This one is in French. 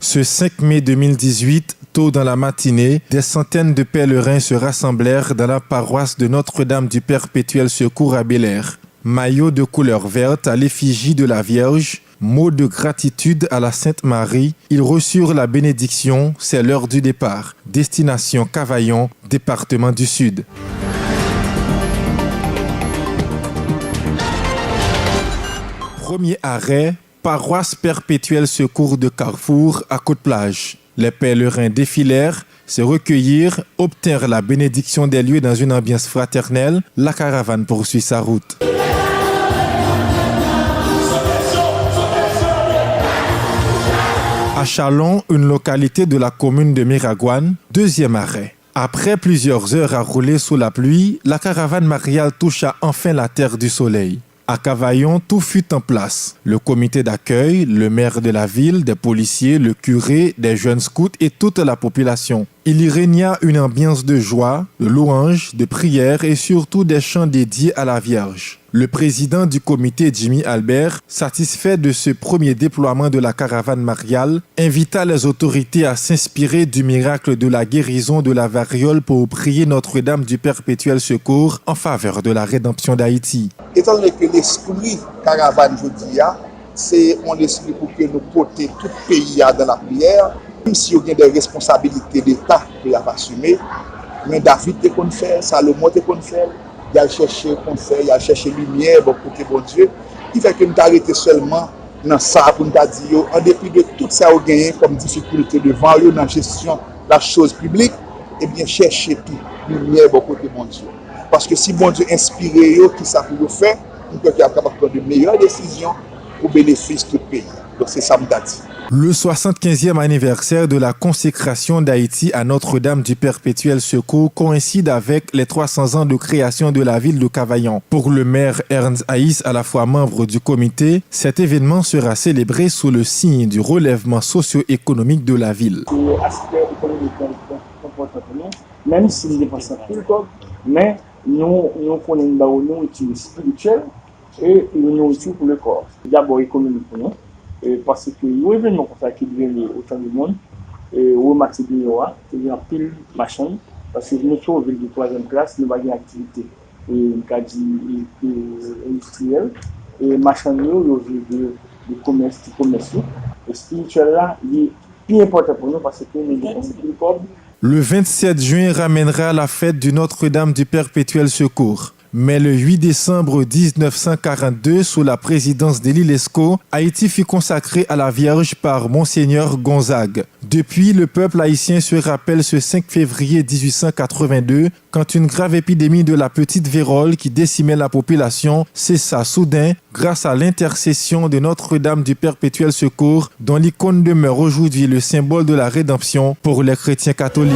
Ce 5 mai 2018, tôt dans la matinée, des centaines de pèlerins se rassemblèrent dans la paroisse de Notre-Dame du Perpétuel Secours à Bel-Air. Maillot de couleur verte à l'effigie de la Vierge, mots de gratitude à la Sainte Marie, ils reçurent la bénédiction, c'est l'heure du départ. Destination Cavaillon, département du Sud. Premier arrêt, paroisse Perpétuel Secours de Carrefour à Côte-Plage. Les pèlerins défilèrent, se recueillirent, obtinrent la bénédiction des lieux dans une ambiance fraternelle. La caravane poursuit sa route. À Chalon, une localité de la commune de Miragouane, deuxième arrêt. Après plusieurs heures à rouler sous la pluie, la caravane mariale toucha enfin la terre du soleil. À Cavaillon, tout fut en place. Le comité d'accueil, le maire de la ville, des policiers, le curé, des jeunes scouts et toute la population. Il y régna une ambiance de joie, de louanges, de prières et surtout des chants dédiés à la Vierge. Le président du comité, Jimmy Albert, satisfait de ce premier déploiement de la caravane mariale, invita les autorités à s'inspirer du miracle de la guérison de la variole pour prier Notre-Dame du Perpétuel Secours en faveur de la rédemption d'Haïti. Étant donné que l'esprit caravane aujourd'hui, c'est un esprit pour que nous portions tout le pays dans la prière, même si il y a des responsabilités d'État qu'il a assumées, mais David te qu'on fait, Salomon te qu'on fait, il a cherché conseil, il a cherché lumière pour côté bon Dieu. Il fait que nous arrêté seulement dans ça pour nous dire, en dépit de tout ça qu'on a gagné comme difficulté devant eux dans la gestion de la chose publique, et bien chercher tout lumière pour côté bon Dieu. Parce que si bon Dieu inspire eux, qui ça pour faire, nous sommes capables de prendre de meilleures décisions au bénéfice de tout le pays. Donc c'est ça que je dis. Le 75e anniversaire de la consécration d'Haïti à Notre-Dame du Perpétuel Secours coïncide avec les 300 ans de création de la ville de Cavaillon. Pour le maire Ernst Haïs, à la fois membre du comité, cet événement sera célébré sous le signe du relèvement socio-économique de la ville. L'aspect économique est important pour nous, même si nous dépensons tout le temps, mais nous connaissons une nourriture spirituelle et une nourriture pour le corps. D'abord économique pour nous. Parce que les événements comme ça qui deviennent autant de monde, au matin de Noa, il y a pile machin, parce que nous sommes ville de troisième classe, nous avons une activité industrielle, et machin nous de commerce, et spirituel là, il est plus important pour nous parce que nous dépensons plus pauvres. Le 27 juin ramènera la fête du Notre-Dame du Perpétuel Secours. Mais le 8 décembre 1942, sous la présidence d'Élie Lescaut, Haïti fut consacré à la Vierge par Monseigneur Gonzague. Depuis, le peuple haïtien se rappelle ce 5 février 1882, quand une grave épidémie de la petite vérole qui décimait la population cessa soudain grâce à l'intercession de Notre-Dame du Perpétuel Secours, dont l'icône demeure aujourd'hui le symbole de la rédemption pour les chrétiens catholiques.